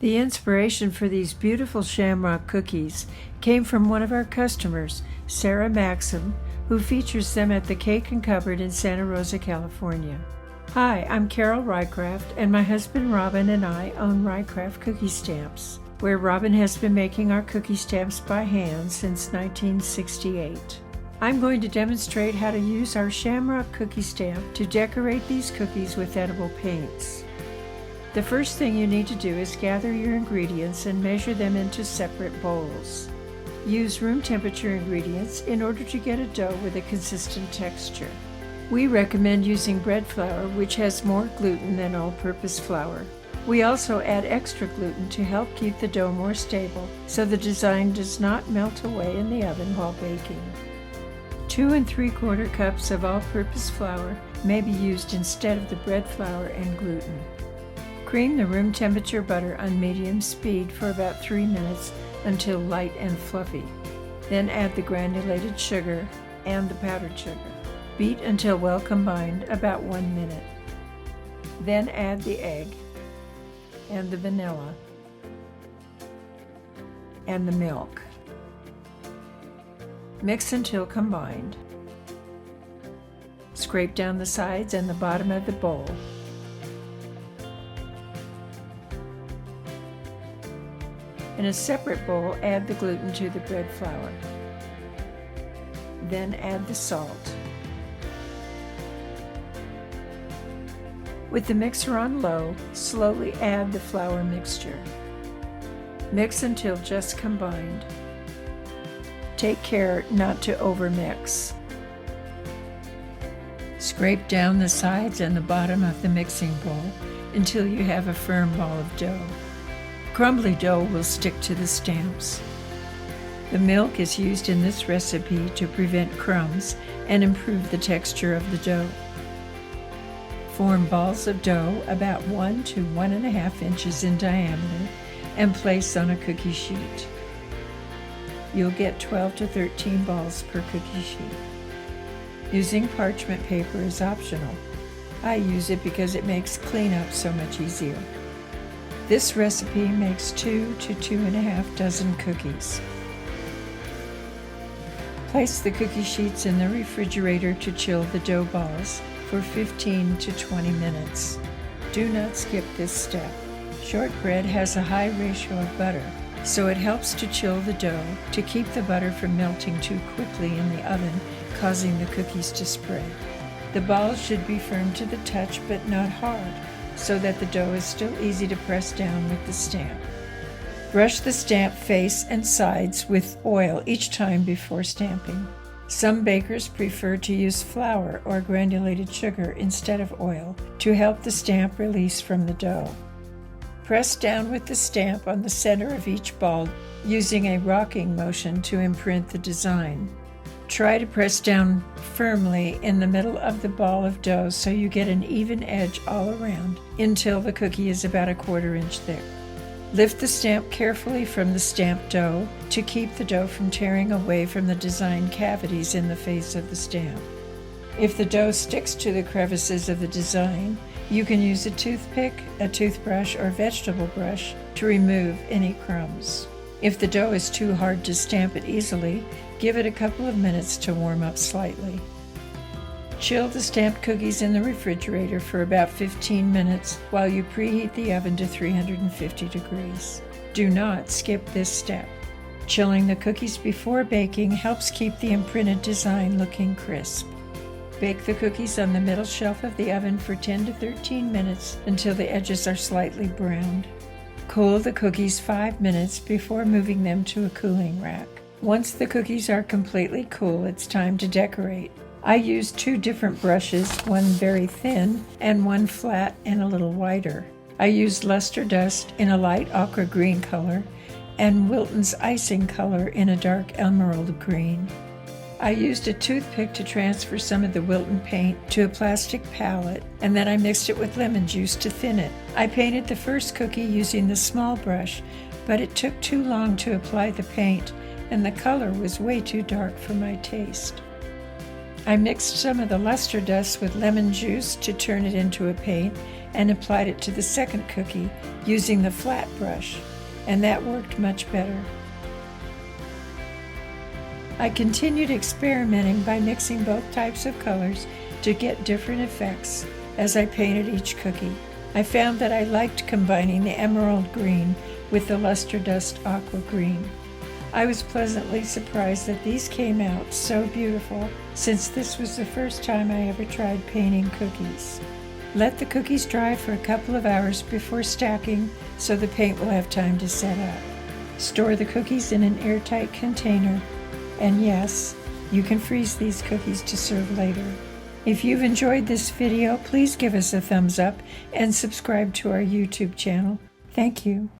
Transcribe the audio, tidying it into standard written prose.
The inspiration for these beautiful Shamrock cookies came from one of our customers, Sarah Maxim, who features them at the Cake and Cupboard in Santa Rosa, California. Hi, I'm Carol Rycraft, and my husband Robin and I own Rycraft Cookie Stamps, where Robin has been making our cookie stamps by hand since 1968. I'm going to demonstrate how to use our Shamrock cookie stamp to decorate these cookies with edible paints. The first thing you need to do is gather your ingredients and measure them into separate bowls. Use room temperature ingredients in order to get a dough with a consistent texture. We recommend using bread flour, which has more gluten than all-purpose flour. We also add extra gluten to help keep the dough more stable so the design does not melt away in the oven while baking. 2 3/4 cups of all-purpose flour may be used instead of the bread flour and gluten. Cream the room temperature butter on medium speed for about 3 minutes until light and fluffy. Then add the granulated sugar and the powdered sugar. Beat until well combined, about 1 minute. Then add the egg and the vanilla and the milk. Mix until combined. Scrape down the sides and the bottom of the bowl. In a separate bowl, add the gluten to the bread flour. Then add the salt. With the mixer on low, slowly add the flour mixture. Mix until just combined. Take care not to overmix. Scrape down the sides and the bottom of the mixing bowl until you have a firm ball of dough. Crumbly dough will stick to the stamps. The milk is used in this recipe to prevent crumbs and improve the texture of the dough. Form balls of dough about 1 to 1.5 inches in diameter and place on a cookie sheet. You'll get 12 to 13 balls per cookie sheet. Using parchment paper is optional. I use it because it makes cleanup so much easier. This recipe makes 2 to 2.5 dozen cookies. Place the cookie sheets in the refrigerator to chill the dough balls for 15 to 20 minutes. Do not skip this step. Shortbread has a high ratio of butter, so it helps to chill the dough to keep the butter from melting too quickly in the oven, causing the cookies to spread. The balls should be firm to the touch but not hard, so that the dough is still easy to press down with the stamp. Brush the stamp face and sides with oil each time before stamping. Some bakers prefer to use flour or granulated sugar instead of oil to help the stamp release from the dough. Press down with the stamp on the center of each ball using a rocking motion to imprint the design. Try to press down firmly in the middle of the ball of dough so you get an even edge all around until the cookie is about 1/4 inch thick. Lift the stamp carefully from the stamped dough to keep the dough from tearing away from the design cavities in the face of the stamp. If the dough sticks to the crevices of the design, you can use a toothpick, a toothbrush, or vegetable brush to remove any crumbs. If the dough is too hard to stamp it easily, give it a couple of minutes to warm up slightly. Chill the stamped cookies in the refrigerator for about 15 minutes while you preheat the oven to 350 degrees. Do not skip this step. Chilling the cookies before baking helps keep the imprinted design looking crisp. Bake the cookies on the middle shelf of the oven for 10 to 13 minutes until the edges are slightly browned. Cool the cookies 5 minutes before moving them to a cooling rack. Once the cookies are completely cool, it's time to decorate. I use 2 different brushes, one very thin and one flat and a little wider. I used luster dust in a light ochre green color and Wilton's icing color in a dark emerald green. I used a toothpick to transfer some of the Wilton paint to a plastic palette, and then I mixed it with lemon juice to thin it. I painted the first cookie using the small brush, but it took too long to apply the paint, and the color was way too dark for my taste. I mixed some of the luster dust with lemon juice to turn it into a paint, and applied it to the second cookie using the flat brush, and that worked much better. I continued experimenting by mixing both types of colors to get different effects as I painted each cookie. I found that I liked combining the emerald green with the luster dust aqua green. I was pleasantly surprised that these came out so beautiful, since this was the first time I ever tried painting cookies. Let the cookies dry for a couple of hours before stacking so the paint will have time to set up. Store the cookies in an airtight container. And yes, you can freeze these cookies to serve later. If you've enjoyed this video, please give us a thumbs up and subscribe to our YouTube channel. Thank you.